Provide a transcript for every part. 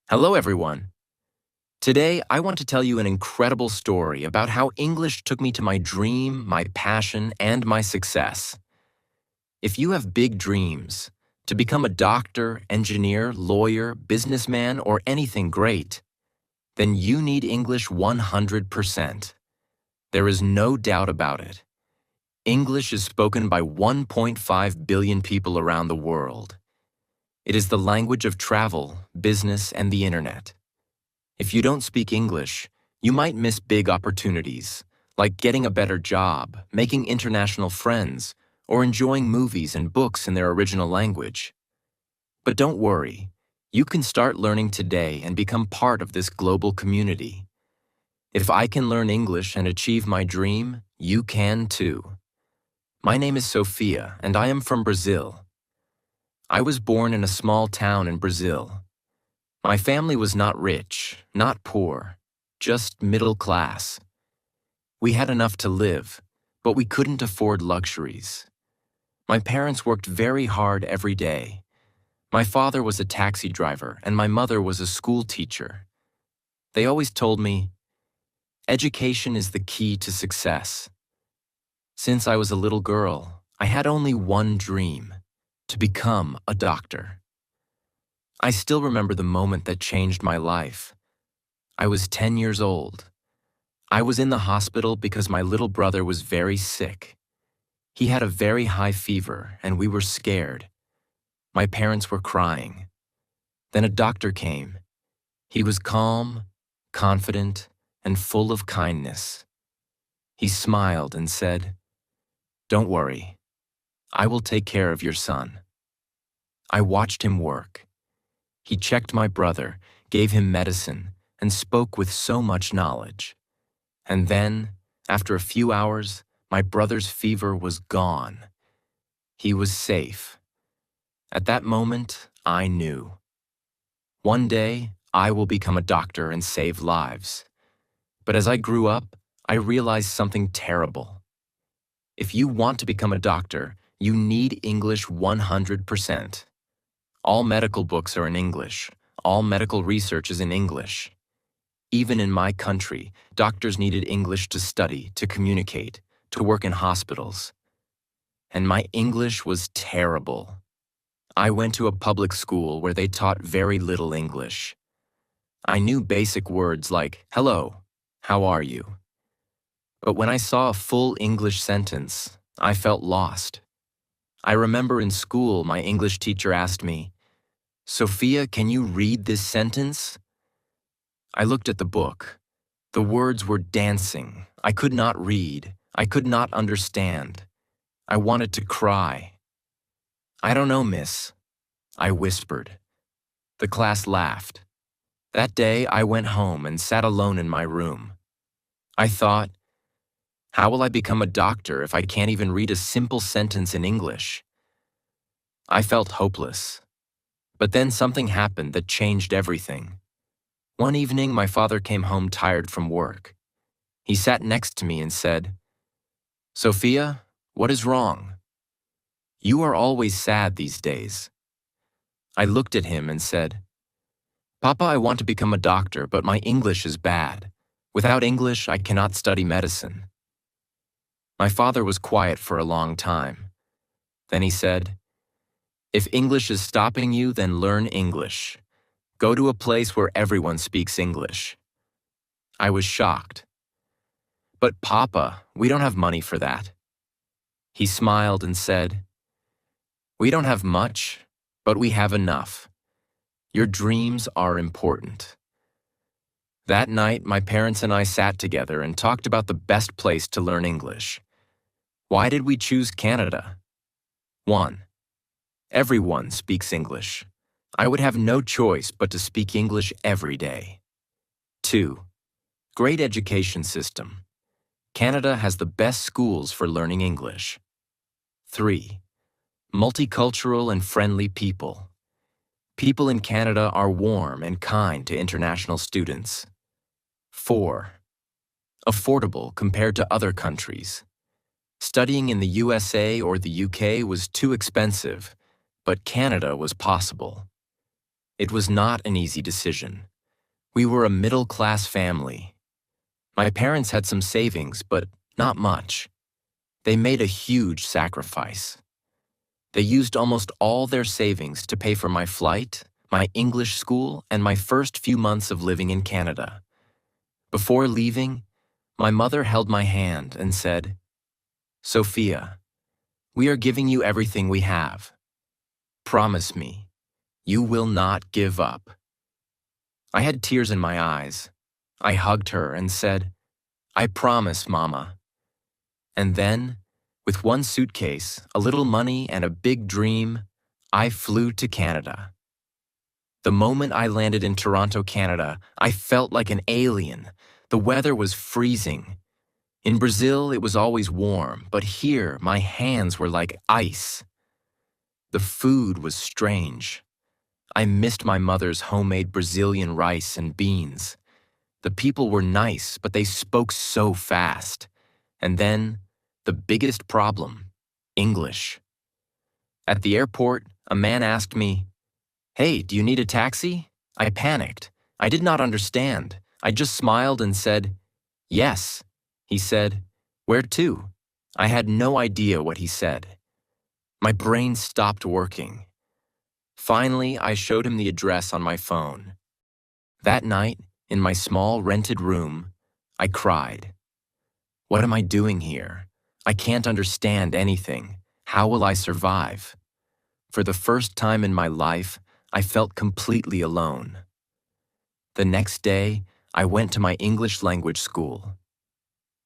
Hello, everyone. Today, I want to tell you an incredible story about how English took me to my dream, my passion, and my success. If you have big dreams, to become a doctor, engineer, lawyer, businessman, or anything great, then you need English 100%. There is no doubt about it. English is spoken by 1.5 billion people around the world. It is the language of travel, business, and the internet. If you don't speak English, you might miss big opportunities, like getting a better job, making international friends, or enjoying movies and books in their original language. But don't worry, you can start learning today and become part of this global community. If I can learn English and achieve my dream, you can too. My name is Sophia, and I am from Brazil. I was born in a small town in Brazil. My family was not rich, not poor, just middle class. We had enough to live, but we couldn't afford luxuries. My parents worked very hard every day. My father was a taxi driver and my mother was a school teacher. They always told me, education is the key to success. Since I was a little girl, I had only one dream, to become a doctor. I still remember the moment that changed my life. I was 10 years old. I was in the hospital because my little brother was very sick. He had a very high fever and we were scared. My parents were crying. Then a doctor came. He was calm, confident, and full of kindness. He smiled and said, "Don't worry. I will take care of your son." I watched him work. He checked my brother, gave him medicine, and spoke with so much knowledge. And then, after a few hours, my brother's fever was gone. He was safe. At that moment, I knew. One day, I will become a doctor and save lives. But as I grew up, I realized something terrible. If you want to become a doctor, you need English 100%. All medical books are in English. All medical research is in English. Even in my country, doctors needed English to study, to communicate, to work in hospitals. And my English was terrible. I went to a public school where they taught very little English. I knew basic words like, "Hello, how are you?" But when I saw a full English sentence, I felt lost. I remember in school my English teacher asked me, "Sophia, can you read this sentence?" I looked at the book. The words were dancing. I could not read. I could not understand. I wanted to cry. "I don't know, miss," I whispered. The class laughed. That day, I went home and sat alone in my room. I thought, how will I become a doctor if I can't even read a simple sentence in English? I felt hopeless. But then something happened that changed everything. One evening, my father came home tired from work. He sat next to me and said, "Sophia, what is wrong? You are always sad these days." I looked at him and said, "Papa, I want to become a doctor, but my English is bad. Without English, I cannot study medicine." My father was quiet for a long time. Then he said, "If English is stopping you, then learn English. Go to a place where everyone speaks English." I was shocked. "But Papa, we don't have money for that." He smiled and said, "We don't have much, but we have enough. Your dreams are important." That night, my parents and I sat together and talked about the best place to learn English. Why did we choose Canada? 1. Everyone speaks English. I would have no choice but to speak English every day. 2. Great education system. Canada has the best schools for learning English. 3. Multicultural and friendly people. People in Canada are warm and kind to international students. 4. Affordable compared to other countries. Studying in the USA or the UK was too expensive, but Canada was possible. It was not an easy decision. We were a middle-class family. My parents had some savings, but not much. They made a huge sacrifice. They used almost all their savings to pay for my flight, my English school, and my first few months of living in Canada. Before leaving, my mother held my hand and said, "Sophia, we are giving you everything we have. Promise me, you will not give up." I had tears in my eyes. I hugged her and said, "I promise, Mama." And then, with one suitcase, a little money, and a big dream, I flew to Canada. The moment I landed in Toronto, Canada, I felt like an alien. The weather was freezing. In Brazil, it was always warm, but here, my hands were like ice. The food was strange. I missed my mother's homemade Brazilian rice and beans. The people were nice, but they spoke so fast. And then, the biggest problem, English. At the airport, a man asked me, "Hey, do you need a taxi?" I panicked. I did not understand. I just smiled and said, "Yes." He said, "Where to?" I had no idea what he said. My brain stopped working. Finally, I showed him the address on my phone. That night, in my small rented room, I cried. What am I doing here? I can't understand anything. How will I survive? For the first time in my life, I felt completely alone. The next day, I went to my English language school.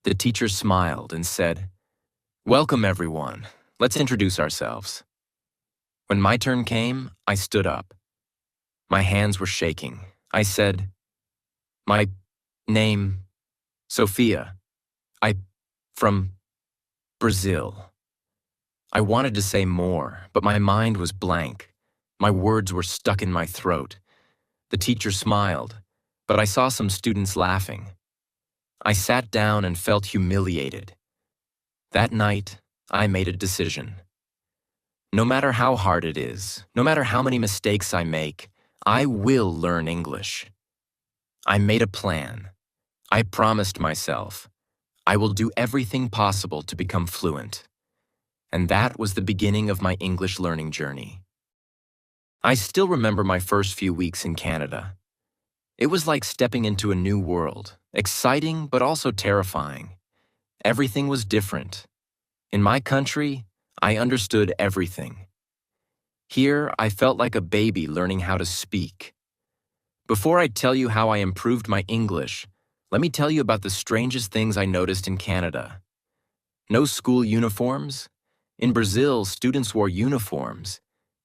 The teacher smiled and said, "Welcome, everyone. Let's introduce ourselves." When my turn came, I stood up. My hands were shaking. I said, "My name, Sophia. From Brazil." I wanted to say more, but my mind was blank. My words were stuck in my throat. The teacher smiled, but I saw some students laughing. I sat down and felt humiliated. That night, I made a decision. No matter how hard it is, no matter how many mistakes I make, I will learn English. I made a plan. I promised myself, I will do everything possible to become fluent. And that was the beginning of my English learning journey. I still remember my first few weeks in Canada. It was like stepping into a new world, exciting but also terrifying. Everything was different. In my country, I understood everything. Here, I felt like a baby learning how to speak. Before I tell you how I improved my English, let me tell you about the strangest things I noticed in Canada. No school uniforms. In Brazil, students wore uniforms.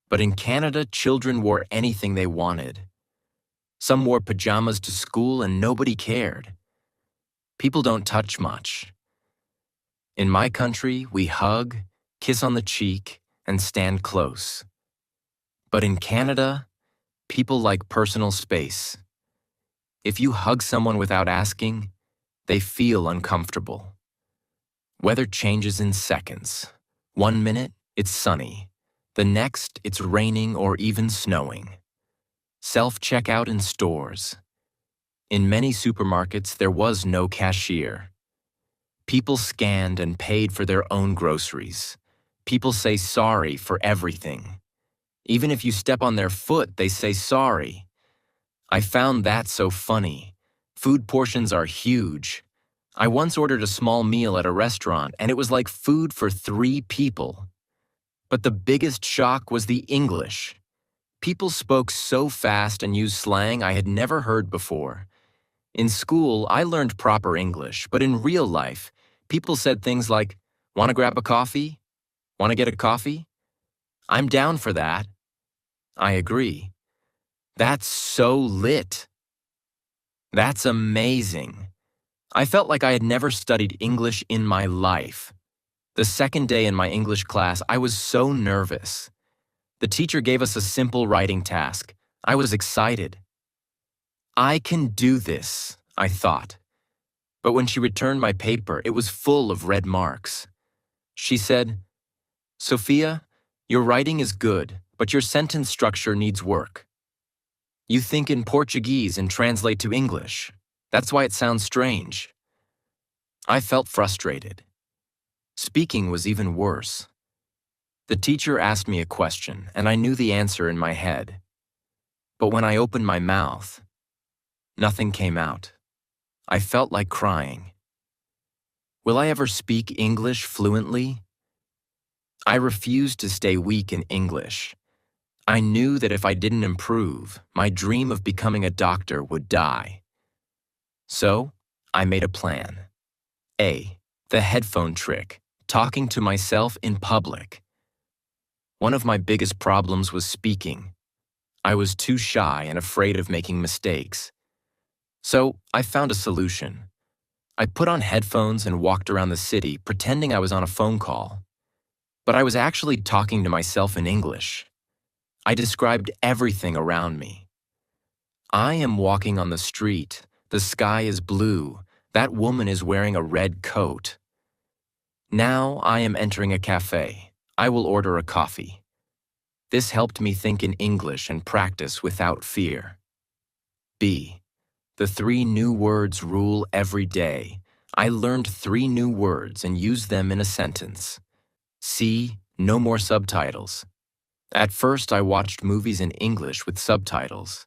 But in Canada, children wore anything they wanted. Some wore pajamas to school and nobody cared. People don't touch much. In my country, we hug, kiss on the cheek, and stand close. But in Canada, people like personal space. If you hug someone without asking, they feel uncomfortable. Weather changes in seconds. 1 minute, it's sunny. The next, it's raining or even snowing. Self-checkout in stores. In many supermarkets, there was no cashier. People scanned and paid for their own groceries. People say sorry for everything. Even if you step on their foot, they say sorry. I found that so funny. Food portions are huge. I once ordered a small meal at a restaurant, and it was like food for 3 people. But the biggest shock was the English. People spoke so fast and used slang I had never heard before. In school, I learned proper English, but in real life, people said things like, "Want to grab a coffee? Want to get a coffee? I'm down for that." I agree. That's so lit. That's amazing. I felt like I had never studied English in my life. The second day in my English class, I was so nervous. The teacher gave us a simple writing task. I was excited. I can do this, I thought. But when she returned my paper, it was full of red marks. She said, "Sophia, your writing is good, but your sentence structure needs work." You think in Portuguese and translate to English. That's why it sounds strange. I felt frustrated. Speaking was even worse. The teacher asked me a question, and I knew the answer in my head. But when I opened my mouth, nothing came out. I felt like crying. Will I ever speak English fluently? I refused to stay weak in English. I knew that if I didn't improve, my dream of becoming a doctor would die. So, I made a plan. A. The headphone trick, talking to myself in public. One of my biggest problems was speaking. I was too shy and afraid of making mistakes. So, I found a solution. I put on headphones and walked around the city pretending I was on a phone call. But I was actually talking to myself in English. I described everything around me. I am walking on the street. The sky is blue. That woman is wearing a red coat. Now I am entering a cafe. I will order a coffee. This helped me think in English and practice without fear. B. The 3 new words rule every day. I learned 3 new words and used them in a sentence. C. No more subtitles. At first, I watched movies in English with subtitles.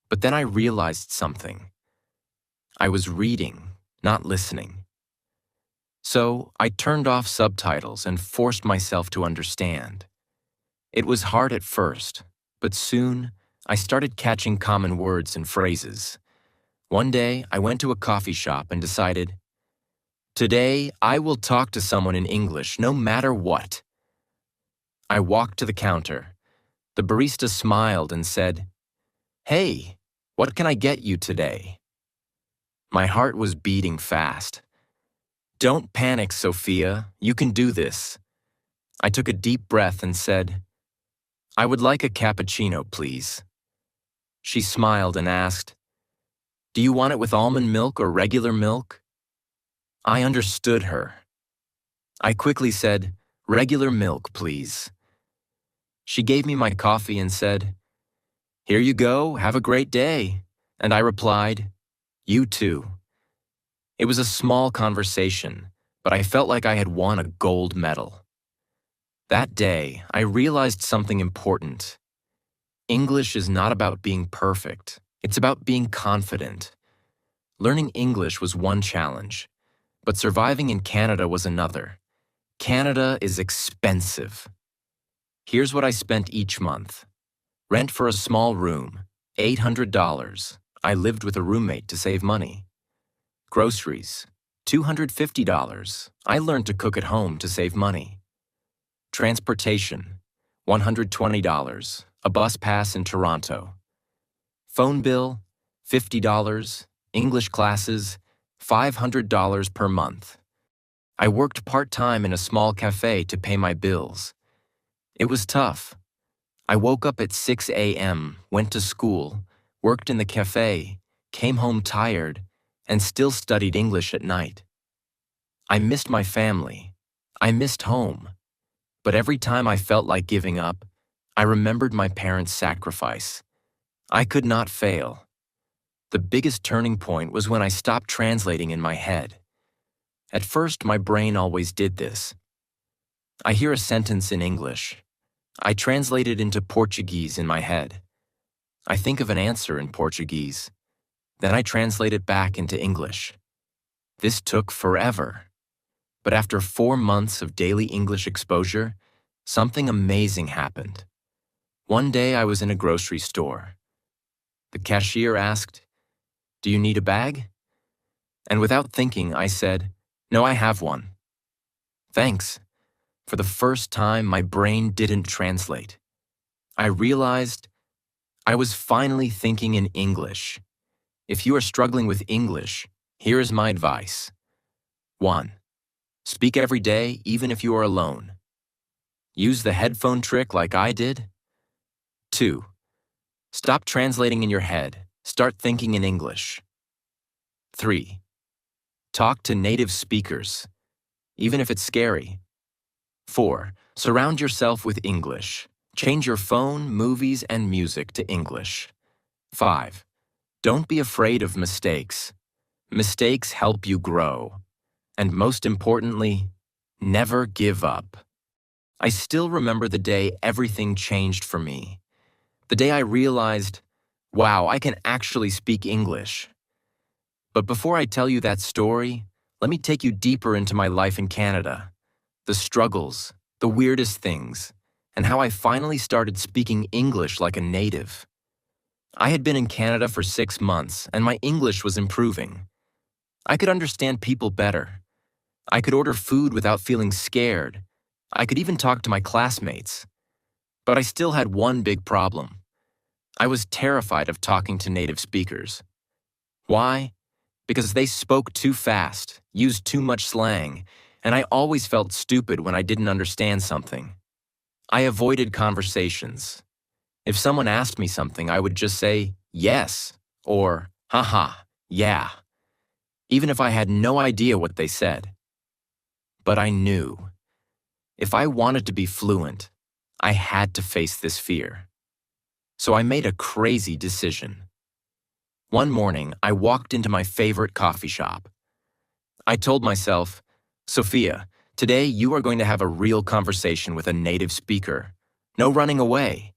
But then I realized something. I was reading, not listening. So I turned off subtitles and forced myself to understand. It was hard at first, but soon I started catching common words and phrases. One day, I went to a coffee shop and decided, today I will talk to someone in English no matter what. I walked to the counter. The barista smiled and said, "Hey, what can I get you today?" My heart was beating fast. "Don't panic, Sophia. You can do this." I took a deep breath and said, "I would like a cappuccino, please." She smiled and asked, "Do you want it with almond milk or regular milk?" I understood her. I quickly said, "Regular milk, please." She gave me my coffee and said, "Here you go, have a great day." And I replied, "You too." It was a small conversation, but I felt like I had won a gold medal. That day, I realized something important. English is not about being perfect. It's about being confident. Learning English was one challenge, but surviving in Canada was another. Canada is expensive. Here's what I spent each month. Rent for a small room, $800. I lived with a roommate to save money. Groceries, $250. I learned to cook at home to save money. Transportation, $120. A bus pass in Toronto. Phone bill, $50. English classes, $500 per month. I worked part-time in a small cafe to pay my bills. It was tough. I woke up at 6 a.m., went to school, worked in the cafe, came home tired, and still studied English at night. I missed my family. I missed home. But every time I felt like giving up, I remembered my parents' sacrifice. I could not fail. The biggest turning point was when I stopped translating in my head. At first, my brain always did this. I hear a sentence in English. I translate it into Portuguese in my head. I think of an answer in Portuguese. Then I translate it back into English. This took forever. But after 4 months of daily English exposure, something amazing happened. One day I was in a grocery store. The cashier asked, "Do you need a bag?" And without thinking, I said, "No, I have one." "Thanks." For the first time, my brain didn't translate. I realized I was finally thinking in English. If you are struggling with English, here is my advice. 1. Speak every day, even if you are alone. Use the headphone trick like I did. 2. Stop translating in your head. Start thinking in English. 3. Talk to native speakers, even if it's scary. 4. Surround yourself with English. Change your phone, movies, and music to English. 5. Don't be afraid of mistakes. Mistakes help you grow. And most importantly, never give up. I still remember the day everything changed for me. The day I realized, wow, I can actually speak English. But before I tell you that story, let me take you deeper into my life in Canada. The struggles, the weirdest things, and how I finally started speaking English like a native. I had been in Canada for 6 months, and my English was improving. I could understand people better. I could order food without feeling scared. I could even talk to my classmates. But I still had one big problem. I was terrified of talking to native speakers. Why? Because they spoke too fast, used too much slang, and I always felt stupid when I didn't understand something. I avoided conversations. If someone asked me something, I would just say, yes, or, haha, yeah, even if I had no idea what they said. But I knew. If I wanted to be fluent, I had to face this fear. So I made a crazy decision. One morning, I walked into my favorite coffee shop. I told myself, Sophia, today you are going to have a real conversation with a native speaker. No running away.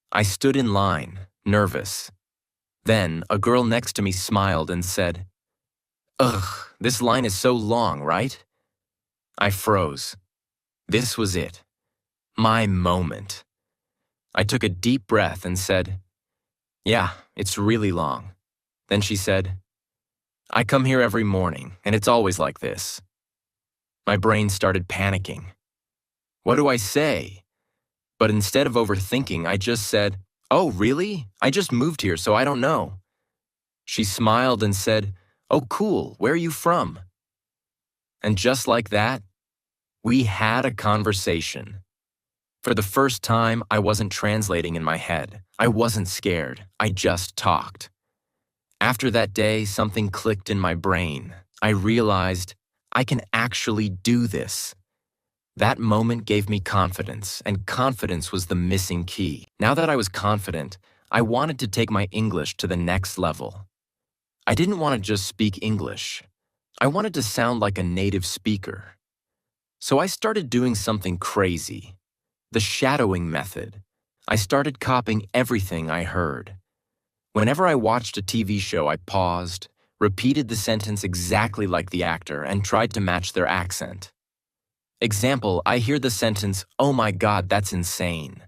I stood in line, nervous. Then, a girl next to me smiled and said, ugh, this line is so long, right? I froze. This was it. My moment. I took a deep breath and said, yeah, it's really long. Then she said, I come here every morning, and it's always like this. My brain started panicking. What do I say? But instead of overthinking, I just said, oh, really? I just moved here, so I don't know. She smiled and said, oh, cool, where are you from? And just like that, we had a conversation. For the first time, I wasn't translating in my head. I wasn't scared. I just talked. After that day, something clicked in my brain. I realized I can actually do this. That moment gave me confidence, and confidence was the missing key. Now that I was confident, I wanted to take my English to the next level. I didn't want to just speak English. I wanted to sound like a native speaker. So I started doing something crazy. The shadowing method. I started copying everything I heard. Whenever I watched a TV show, I paused, repeated the sentence exactly like the actor, and tried to match their accent. Example, I hear the sentence, oh my God, that's insane.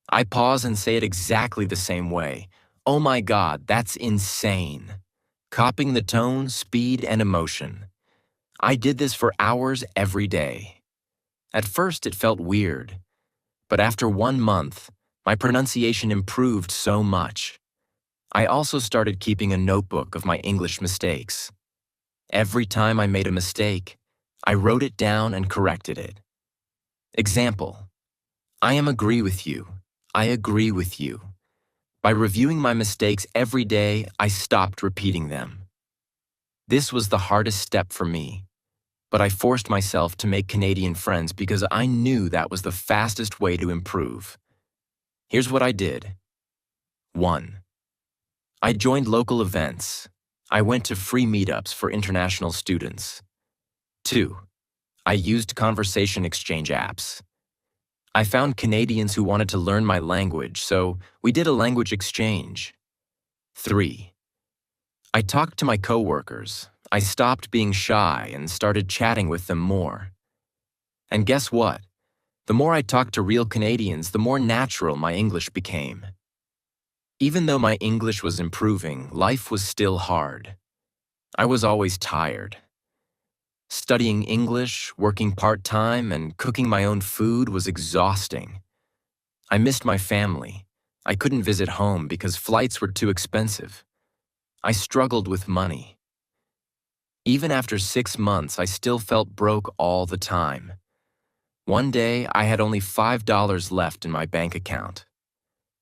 I pause and say it exactly the same way. Oh my God, that's insane. Copying the tone, speed, and emotion. I did this for hours every day. At first, it felt weird. But after 1 month, my pronunciation improved so much. I also started keeping a notebook of my English mistakes. Every time I made a mistake, I wrote it down and corrected it. Example, I agree with you. I agree with you. By reviewing my mistakes every day, I stopped repeating them. This was the hardest step for me, but I forced myself to make Canadian friends because I knew that was the fastest way to improve. Here's what I did. 1. I joined local events. I went to free meetups for international students. 2. I used conversation exchange apps. I found Canadians who wanted to learn my language, so we did a language exchange. 3. I talked to my coworkers. I stopped being shy and started chatting with them more. And guess what? The more I talked to real Canadians, the more natural my English became. Even though my English was improving, life was still hard. I was always tired. Studying English, working part-time, and cooking my own food was exhausting. I missed my family. I couldn't visit home because flights were too expensive. I struggled with money. Even after 6 months, I still felt broke all the time. One day, I had only $5 left in my bank account.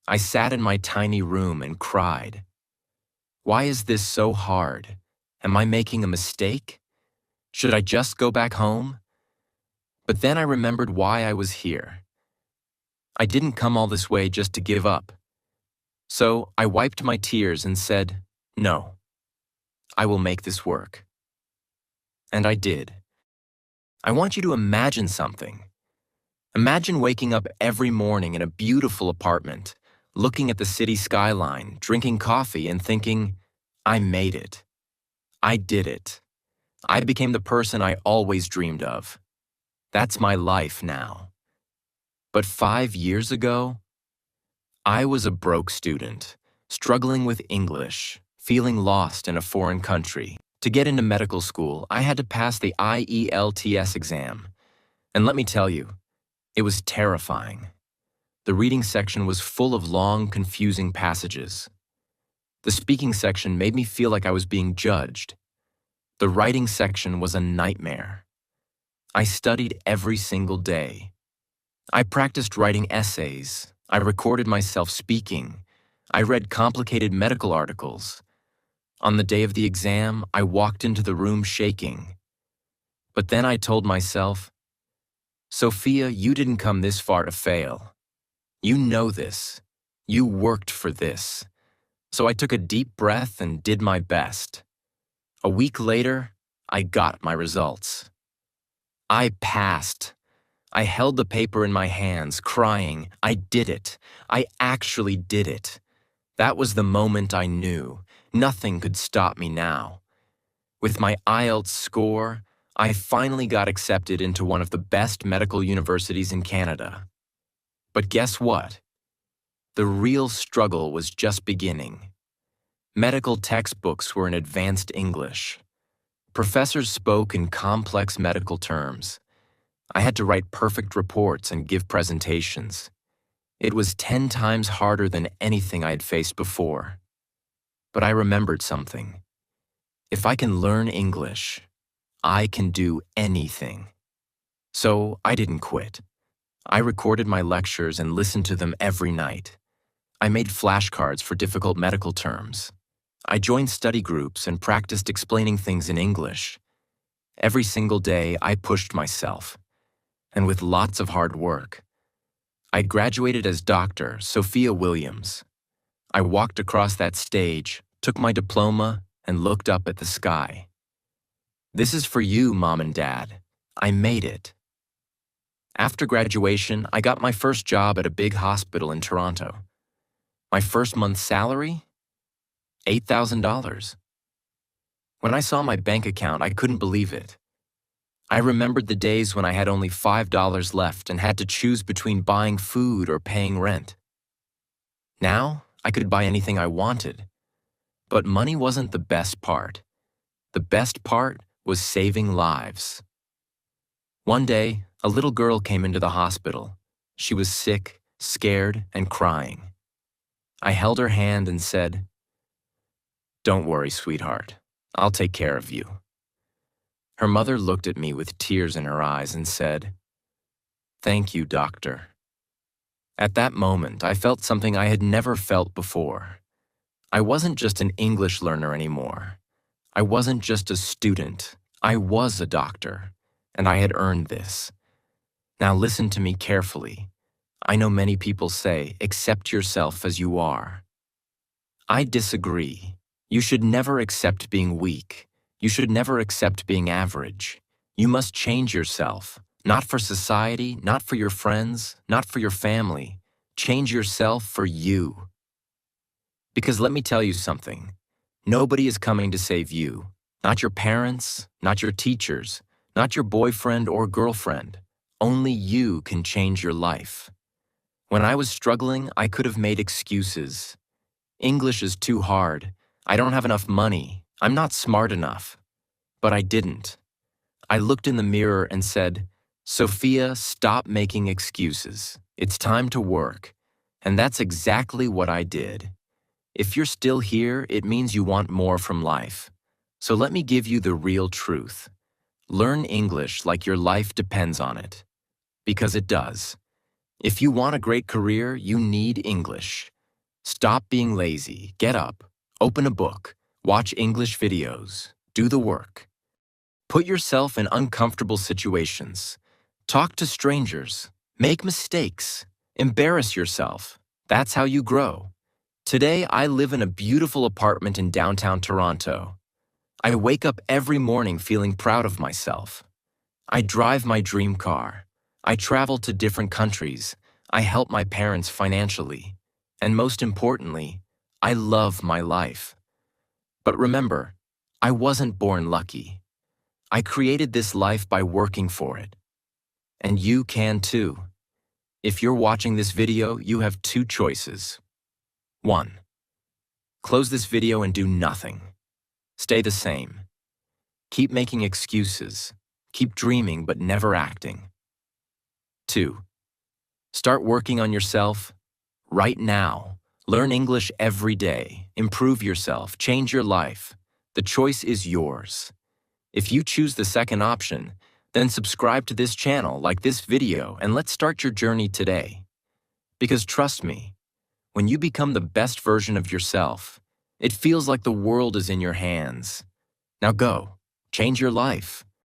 I sat in my tiny room and cried. Why is this so hard? Am I making a mistake? Should I just go back home? But then I remembered why I was here. I didn't come all this way just to give up. So I wiped my tears and said, "No, I will make this work." And I did. I want you to imagine something. Imagine waking up every morning in a beautiful apartment, looking at the city skyline, drinking coffee, and thinking, "I made it. I did it. I became the person I always dreamed of. That's my life now." But 5 years ago, I was a broke student, struggling with English, feeling lost in a foreign country. To get into medical school, I had to pass the IELTS exam. And let me tell you, it was terrifying. The reading section was full of long, confusing passages. The speaking section made me feel like I was being judged. The writing section was a nightmare. I studied every single day. I practiced writing essays. I recorded myself speaking. I read complicated medical articles. On the day of the exam, I walked into the room shaking. But then I told myself, "Sophia, you didn't come this far to fail. You know this. You worked for this." So I took a deep breath and did my best. A week later, I got my results. I passed. I held the paper in my hands, crying, "I did it. I actually did it." That was the moment I knew. Nothing could stop me now. With my IELTS score, I finally got accepted into one of the best medical universities in Canada. But guess what? The real struggle was just beginning. Medical textbooks were in advanced English. Professors spoke in complex medical terms. I had to write perfect reports and give presentations. It was 10 times harder than anything I had faced before. But I remembered something. If I can learn English, I can do anything. So I didn't quit. I recorded my lectures and listened to them every night. I made flashcards for difficult medical terms. I joined study groups and practiced explaining things in English. Every single day, I pushed myself. And with lots of hard work, I graduated as Dr. Sophia Williams. I walked across that stage, took my diploma, and looked up at the sky. This is for you, Mom and Dad. I made it. After graduation, I got my first job at a big hospital in Toronto. My first month's salary? $8,000. When I saw my bank account, I couldn't believe it. I remembered the days when I had only $5 left and had to choose between buying food or paying rent. Now, I could buy anything I wanted. But money wasn't the best part. The best part was saving lives. One day, a little girl came into the hospital. She was sick, scared, and crying. I held her hand and said, "Don't worry, sweetheart. I'll take care of you." Her mother looked at me with tears in her eyes and said, "Thank you, doctor." At that moment, I felt something I had never felt before. I wasn't just an English learner anymore. I wasn't just a student. I was a doctor, and I had earned this. Now listen to me carefully. I know many people say, accept yourself as you are. I disagree. You should never accept being weak. You should never accept being average. You must change yourself, not for society, not for your friends, not for your family. Change yourself for you. Because let me tell you something. Nobody is coming to save you. Not your parents, not your teachers, not your boyfriend or girlfriend. Only you can change your life. When I was struggling, I could have made excuses. English is too hard. I don't have enough money. I'm not smart enough. But I didn't. I looked in the mirror and said, "Sophia, stop making excuses. It's time to work." And that's exactly what I did. If you're still here, it means you want more from life. So let me give you the real truth. Learn English like your life depends on it. Because it does. If you want a great career, you need English. Stop being lazy. Get up. Open a book. Watch English videos. Do the work. Put yourself in uncomfortable situations. Talk to strangers. Make mistakes. Embarrass yourself. That's how you grow. Today, I live in a beautiful apartment in downtown Toronto. I wake up every morning feeling proud of myself. I drive my dream car. I travel to different countries. I help my parents financially. And most importantly, I love my life. But remember, I wasn't born lucky. I created this life by working for it. And you can too. If you're watching this video, you have two choices. 1. Close this video and do nothing. Stay the same. Keep making excuses. Keep dreaming but never acting. 2. Start working on yourself right now. Learn English every day. Improve yourself. Change your life. The choice is yours. If you choose the second option, then subscribe to this channel, like this video, and let's start your journey today. Because trust me, when you become the best version of yourself, it feels like the world is in your hands. Now go, change your life.